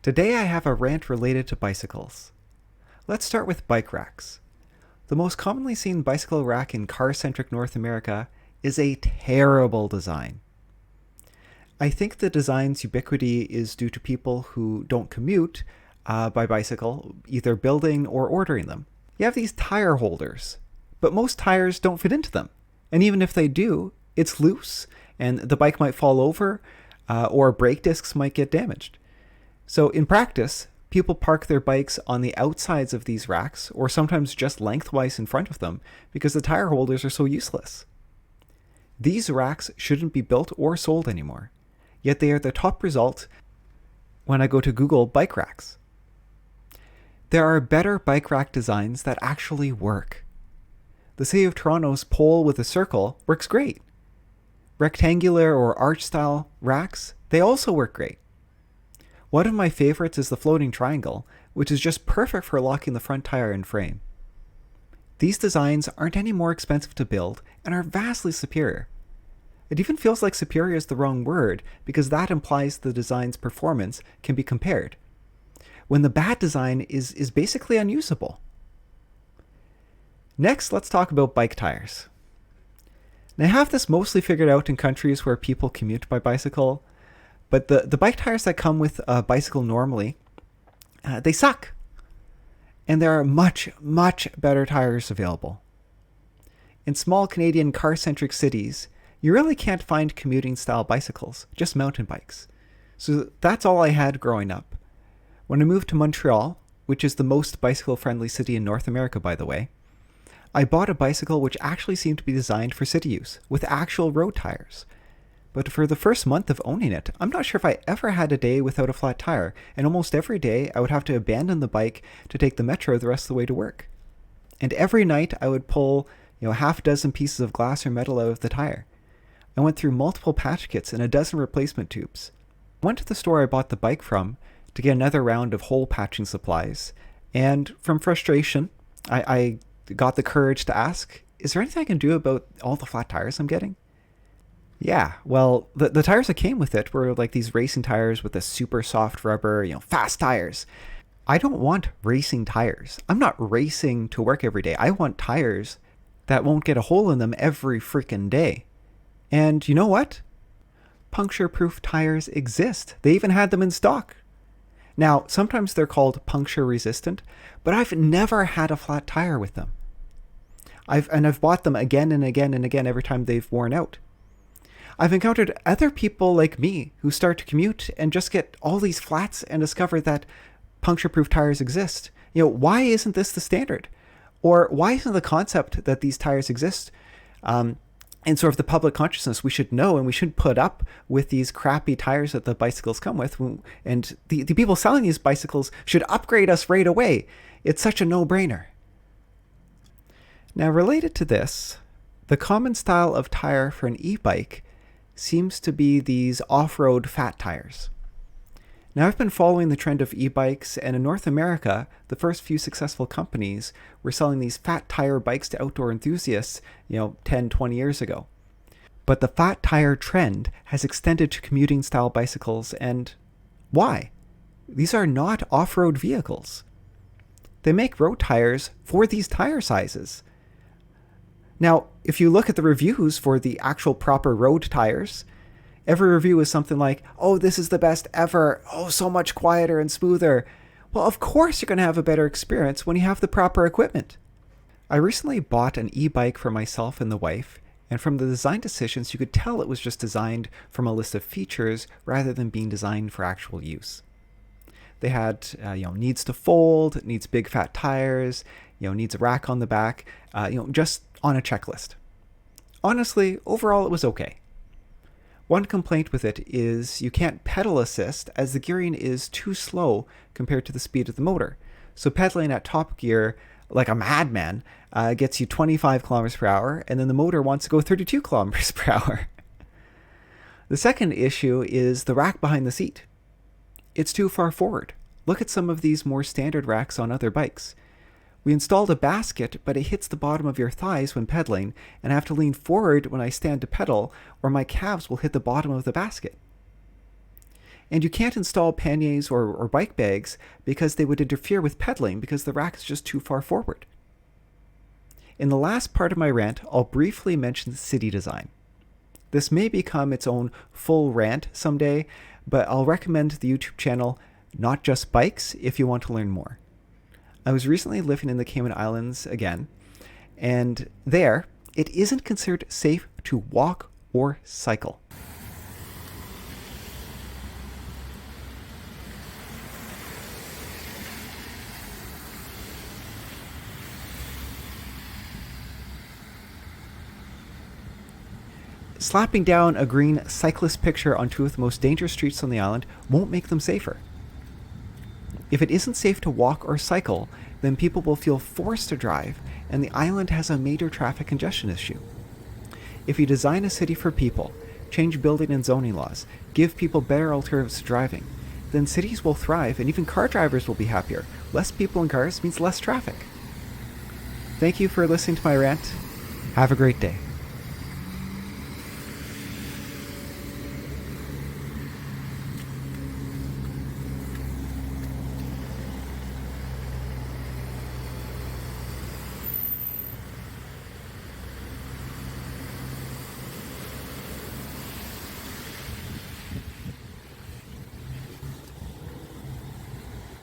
Today I have a rant related to bicycles. Let's start with bike racks. The most commonly seen bicycle rack in car-centric North America is a terrible design. I think the design's ubiquity is due to people who don't commute by bicycle, either building or ordering them. You have these tire holders, but most tires don't fit into them. And even if they do, it's loose, and the bike might fall over, or brake discs might get damaged. So in practice, people park their bikes on the outsides of these racks, or sometimes just lengthwise in front of them, because the tire holders are so useless. These racks shouldn't be built or sold anymore, yet they are the top result when I go to Google bike racks. There are better bike rack designs that actually work. The City of Toronto's pole with a circle works great. Rectangular or arch style racks, they also work great. One of my favorites is the floating triangle, which is just perfect for locking the front tire and frame. These designs aren't any more expensive to build and are vastly superior. It even feels like superior is the wrong word because that implies the design's performance can be compared, when the bad design is basically unusable. Next, let's talk about bike tires. Now, I have this mostly figured out in countries where people commute by bicycle, but the bike tires that come with a bicycle normally, they suck. And there are much, much better tires available. In small Canadian car-centric cities, you really can't find commuting-style bicycles, just mountain bikes. So that's all I had growing up. When I moved to Montreal, which is the most bicycle-friendly city in North America, by the way, I bought a bicycle which actually seemed to be designed for city use, with actual road tires. But for the first month of owning it, I'm not sure if I ever had a day without a flat tire, and almost every day I would have to abandon the bike to take the metro the rest of the way to work. And every night I would pull, half a dozen pieces of glass or metal out of the tire. I went through multiple patch kits and a dozen replacement tubes. I went to the store I bought the bike from to get another round of hole patching supplies, and from frustration, I got the courage to ask, is there anything I can do about all the flat tires I'm getting? Yeah, well, the tires that came with it were like these racing tires with a super soft rubber, fast tires. I don't want racing tires. I'm not racing to work every day. I want tires that won't get a hole in them every freaking day. And you know what? Puncture-proof tires exist. They even had them in stock. Now, sometimes they're called puncture resistant, but I've never had a flat tire with them. I've bought them again and again and again every time they've worn out. I've encountered other people like me who start to commute and just get all these flats and discover that puncture-proof tires exist. Why isn't this the standard? Or why isn't the concept that these tires exist and sort of the public consciousness we should know, and we shouldn't put up with these crappy tires that the bicycles come with, and the people selling these bicycles should upgrade us right away. It's such a no-brainer. Now, related to this, the common style of tire for an e-bike seems to be these off-road fat tires. Now, I've been following the trend of e-bikes, and in North America, the first few successful companies were selling these fat tire bikes to outdoor enthusiasts, 10, 20 years ago. But the fat tire trend has extended to commuting style bicycles, and why? These are not off-road vehicles. They make road tires for these tire sizes. Now, if you look at the reviews for the actual proper road tires, every review is something like, oh, this is the best ever. Oh, so much quieter and smoother. Well, of course you're going to have a better experience when you have the proper equipment. I recently bought an e-bike for myself and the wife, and from the design decisions, you could tell it was just designed from a list of features rather than being designed for actual use. They had, needs to fold, needs big fat tires, needs a rack on the back, just on a checklist. Honestly, overall it was okay. One complaint with it is you can't pedal assist as the gearing is too slow compared to the speed of the motor. So pedaling at top gear like a madman gets you 25 kilometers per hour, and then the motor wants to go 32 kilometers per hour. The second issue is the rack behind the seat. It's too far forward. Look at some of these more standard racks on other bikes. We installed a basket, but it hits the bottom of your thighs when pedaling, and I have to lean forward when I stand to pedal, or my calves will hit the bottom of the basket. And you can't install panniers or bike bags because they would interfere with pedaling because the rack is just too far forward. In the last part of my rant, I'll briefly mention city design. This may become its own full rant someday, but I'll recommend the YouTube channel Not Just Bikes if you want to learn more. I was recently living in the Cayman Islands again, and there, it isn't considered safe to walk or cycle. Slapping down a green cyclist picture on two of the most dangerous streets on the island won't make them safer. If it isn't safe to walk or cycle, then people will feel forced to drive, and the island has a major traffic congestion issue. If you design a city for people, change building and zoning laws, give people better alternatives to driving, then cities will thrive and even car drivers will be happier. Less people in cars means less traffic. Thank you for listening to my rant. Have a great day.